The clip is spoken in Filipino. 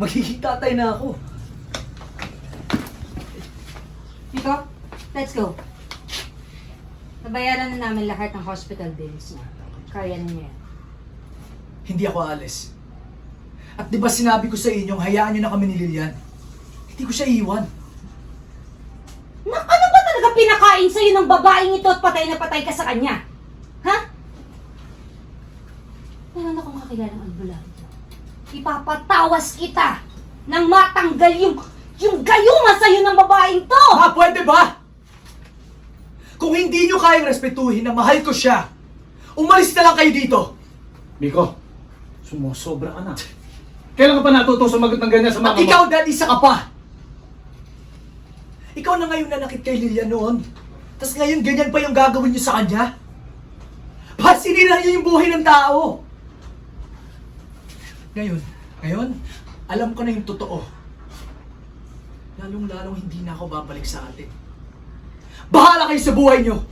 Magiging tatay na ako. Nico, let's go. Nabayaran na namin lahat ng hospital bills niya. Kaya niya yan. Hindi ako aalis. At di ba sinabi ko sa inyo, hayaan nyo na kami ni Lilian. Hindi ko siya iiwan. Ano ba talaga pinakain sa'yo ng babaeng ito at patay na patay ka sa kanya? Ha? Meron akong kakilalang albularyo. Ipapatawas kita nang matanggal yung gayuma sa'yo ng babaeng to! Ma, pwede ba? Kung hindi nyo kayang respetuhin na mahal ko siya, umalis na lang kayo dito. Miko, sumusobra ka na. Kailan ka pa natuto sumagot ng ganyan sa At mga mo? ikaw, Dad, isa ka pa. Ikaw na ngayon nanakit kay Lilian noon. Tapos ngayon, ganyan pa yung gagawin nyo sa kanya? Bakit sinira nyo yung buhay ng tao? Ngayon, alam ko na yung totoo. Lalong-lalong hindi na ako babalik sa atin. Bahala kayo sa buhay nyo!